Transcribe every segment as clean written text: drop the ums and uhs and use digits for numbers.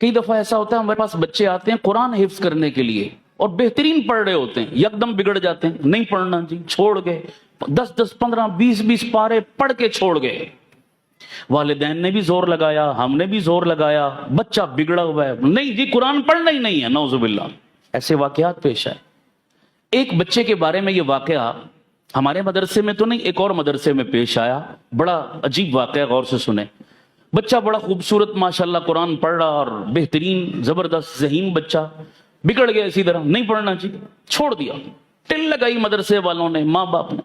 कई दफा ऐसा होता है हमारे पास बच्चे आते हैं कुरान हिफ्ज करने के लिए और बेहतरीन पढ़ रहे होते हैं, यकदम बिगड़ जाते हैं, नहीं पढ़ना जी, छोड़ गए, 10-10, 15, 20-20 पारे पढ़ के छोड़ गए। वालिदैन ने भी जोर लगाया, हमने भी जोर लगाया, बच्चा बिगड़ा हुआ है, नहीं जी कुरान पढ़ना ही नहीं है, नौजुबिल्लाह। ऐसे वाकयात पेश आए। एक बच्चे के बारे में ये वाकया हमारे मदरसे में तो नहीं, एक और मदरसे में पेश आया, बड़ा अजीब वाकया, गौर से सुने। बच्चा बड़ा खूबसूरत माशाल्लाह कुरान पढ़ रहा और बेहतरीन जबरदस्त ज़हीन बच्चा, बिगड़ गया इसी तरह, नहीं पढ़ना चाहिए, छोड़ दिया। टिल लगाई मदरसे वालों ने, माँ बाप ने।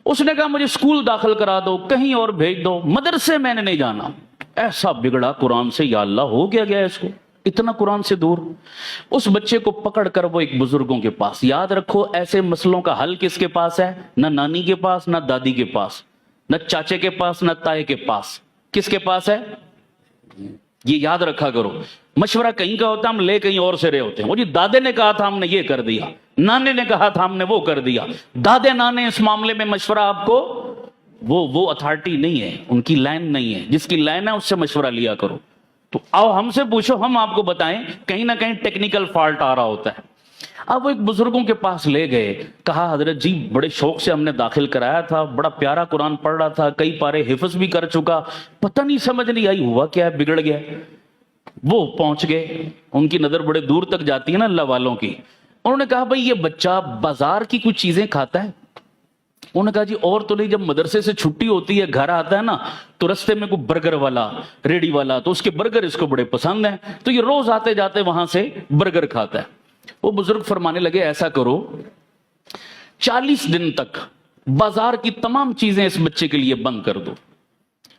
उसने कहा मुझे स्कूल दाखिल करा दो, कहीं और भेज दो, मदरसे मैंने नहीं जाना। ऐसा बिगड़ा कुरान से, या अल्लाह हो गया इसको, इतना कुरान से दूर। उस बच्चे को पकड़ कर वो एक बुजुर्गों के पास, याद रखो ऐसे मसलों का हल किसके पास है? ना नानी के पास, ना दादी के पास, ना चाचे के पास, ना ताए के पास, किसके पास है? ये याद रखा करो। मशवरा कहीं का होता है, हम ले कहीं और से रहे होते हैं। वो जी दादे ने कहा था हमने ये कर दिया, नाने ने कहा था हमने वो कर दिया। दादे नाने इस मामले में मशवरा आपको, वो अथॉरिटी नहीं है, उनकी लाइन नहीं है, जिसकी लाइन है उससे मशवरा लिया करो। तो आओ हमसे पूछो, हम आपको बताएं, कहीं ना कहीं टेक्निकल फॉल्ट आ रहा होता है। अब वो एक बुजुर्गों के पास ले गए, कहा हजरत जी बड़े शौक से हमने दाखिल कराया था, बड़ा प्यारा कुरान पढ़ रहा था, कई पारे हिफ्ज भी कर चुका, पता नहीं समझ नहीं आई हुआ क्या है, बिगड़ गया। वो पहुंच गए, उनकी नजर बड़े दूर तक जाती है ना अल्लाह वालों की। उन्होंने कहा भाई ये बच्चा बाजार की कुछ चीजें खाता है? उन्होंने कहा जी और तो नहीं, जब मदरसे से छुट्टी होती है घर आता है ना, तो रास्ते में कोई बर्गर वाला, रेडी वाला, तो उसके बर्गर इसको बड़े पसंद हैं, तो ये रोज आते जाते वहां से बर्गर खाता है। वो बुजुर्ग फरमाने लगे ऐसा करो 40 दिन तक बाजार की तमाम चीजें इस बच्चे के लिए बंद कर दो,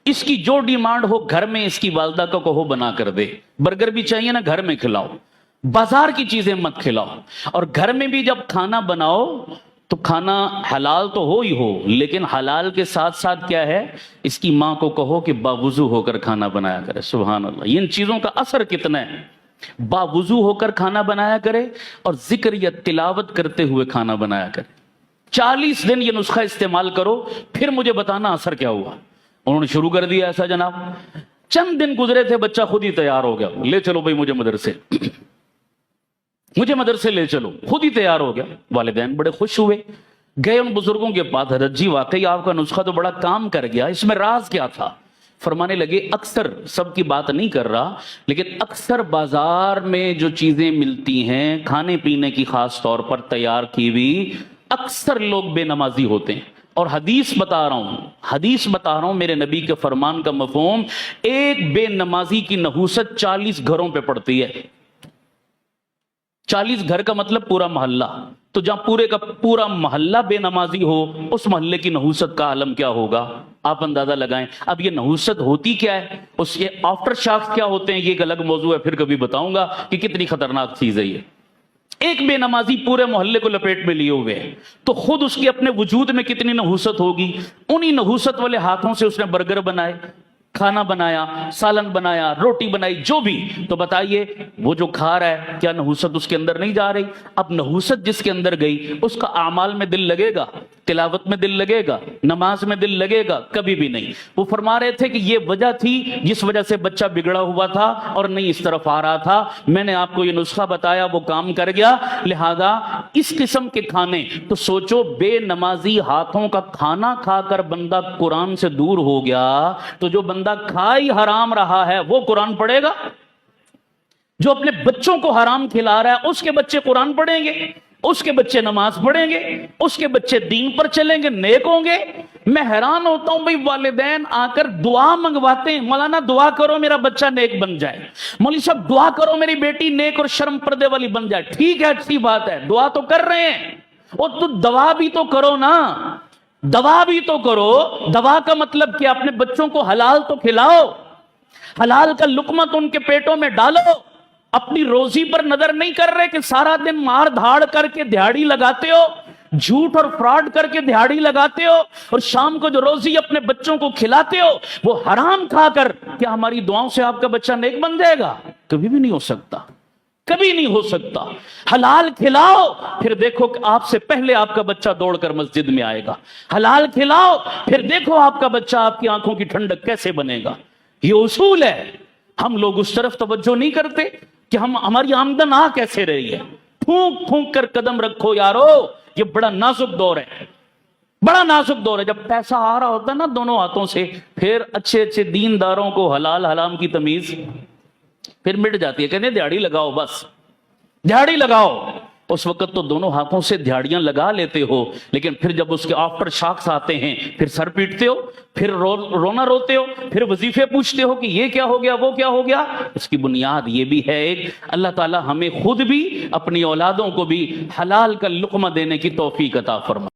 इसकी जो डिमांड हो घर में इसकी वालदा को कहो बना कर दे। बर्गर भी चाहिए ना, घर में खिलाओ, बाजार की चीजें मत खिलाओ। और घर में भी जब खाना बनाओ तो खाना हलाल तो हो ही हो, लेकिन हलाल के साथ साथ क्या है, इसकी मां को कहो कि बावुजू होकर खाना बनाया करे। सुभान अल्लाह, इन चीजों का असर कितना है। बावुजू होकर खाना बनाया करे और जिक्र या तिलावत करते हुए खाना बनाया करे। 40 दिन ये नुस्खा इस्तेमाल करो, फिर मुझे बताना असर क्या हुआ। उन्होंने शुरू कर दिया ऐसा जनाब। चंद दिन गुजरे थे, बच्चा खुद ही तैयार हो गया, ले चलो भाई मुझे मदरसे, मुझे मदरसे ले चलो, खुद ही तैयार हो गया। वालिदैन बड़े खुश हुए, गए उन बुजुर्गों के पास, हजरत जी वाकई आपका नुस्खा तो बड़ा काम कर गया, इसमें राज क्या था? फरमाने लगे अक्सर, सबकी बात नहीं कर रहा, लेकिन अक्सर बाजार में जो चीजें मिलती हैं खाने पीने की, खास तौर पर तैयार की हुई, अक्सर लोग बेनमाजी होते हैं। और हदीस बता रहा हूं, हदीस बता रहा हूं, मेरे नबी के फरमान का मफहूम, एक बेनमाजी की नहूसत 40 घरों पे पड़ती है। 40 घर का मतलब पूरा मोहल्ला, तो जहां पूरे का पूरा मोहल्ला बेनमाजी हो, उस मोहल्ले की नहूसत का आलम क्या होगा, आप अंदाजा लगाएं। अब ये नहूसत होती क्या है, उसके आफ्टर शॉक्स क्या होते हैं, ये एक अलग मौजू है, फिर कभी बताऊंगा कि कितनी खतरनाक चीज है ये। एक बेनमाजी पूरे मोहल्ले को लपेट में लिए हुए है, तो खुद उसके अपने वजूद में कितनी नहूसत होगी। उन्हीं नहूसत वाले हाथों से उसने बर्गर बनाए, खाना बनाया, सालन बनाया, रोटी बनाई, जो भी, तो बताइए वो जो खा रहा है क्या नहूसत उसके अंदर नहीं जा रही? अब नहूसत जिसके अंदर गई, उसका आमाल में दिल लगेगा, तिलावत में दिल लगेगा, नमाज में दिल लगेगा? कभी भी नहीं। वो फरमा रहे थे कि ये वजह थी जिस वजह से बच्चा बिगड़ा हुआ था और नहीं इस तरफ आ रहा था। मैंने आपको ये नुस्खा बताया, वो काम कर गया। लिहाजा इस किस्म के खाने, तो सोचो बेनमाजी हाथों का खाना खाकर बंदा कुरान से दूर हो गया, तो जो बंदा खा ही हराम रहा है वो कुरान पढ़ेगा? जो अपने बच्चों को हराम खिला रहा है उसके बच्चे कुरान पढ़ेंगे, उसके बच्चे नमाज पढ़ेंगे, उसके बच्चे दीन पर चलेंगे, नेक होंगे। मैं हैरान होता हूं भाई, वालिदैन आकर दुआ मंगवाते हैं, मौलाना दुआ करो मेरा बच्चा नेक बन जाए, मौलवी साहब दुआ करो मेरी बेटी नेक और शर्म पर्दे वाली बन जाए। ठीक है, अच्छी बात है, दुआ तो कर रहे हैं, और तो दवा भी तो करो ना, दवा भी तो करो। दवा का मतलब क्या? अपने बच्चों को हलाल तो खिलाओ, हलाल का लुकमा तो उनके पेटों में डालो। अपनी रोजी पर नजर नहीं कर रहे कि सारा दिन मार धाड़ करके दिहाड़ी लगाते हो, झूठ और फ्रॉड करके दिहाड़ी लगाते हो, और शाम को जो रोजी अपने बच्चों को खिलाते हो वो हराम खाकर, क्या हमारी दुआओं से आपका बच्चा नेक बन जाएगा? कभी भी नहीं हो सकता, कभी नहीं हो सकता। हलाल खिलाओ, फिर देखो कि आपसे पहले आपका बच्चा दौड़कर मस्जिद में आएगा। हलाल खिलाओ, फिर देखो आपका बच्चा आपकी आंखों की ठंडक कैसे बनेगा। ये उसूल है। ہم لوگ اس طرف توجہ نہیں کرتے کہ ہماری آمدن آ کیسے رہی ہے. پھونک پھونک کر قدم رکھو یارو. یہ بڑا نازک دور ہے, بڑا نازک دور ہے. جب پیسہ آ رہا ہوتا ہے نا دونوں ہاتھوں سے, پھر اچھے اچھے دینداروں کو حلال حرام کی تمیز پھر مٹ جاتی ہے. کہتے ہیں دیہڑی لگاؤ, بس دیہڑی لگاؤ. اس وقت تو دونوں ہاتھوں سے دیہڑیاں لگا لیتے ہو, لیکن پھر جب اس کے آفٹر شاکس آتے ہیں پھر سر پیٹتے ہو, پھر رونا روتے ہو, پھر وظیفے پوچھتے ہو کہ یہ کیا ہو گیا, وہ کیا ہو گیا. اس کی بنیاد یہ بھی ہے ایک, اللہ تعالی ہمیں خود بھی اپنی اولادوں کو بھی حلال کا لقمہ دینے کی توفیق عطا فرمائے.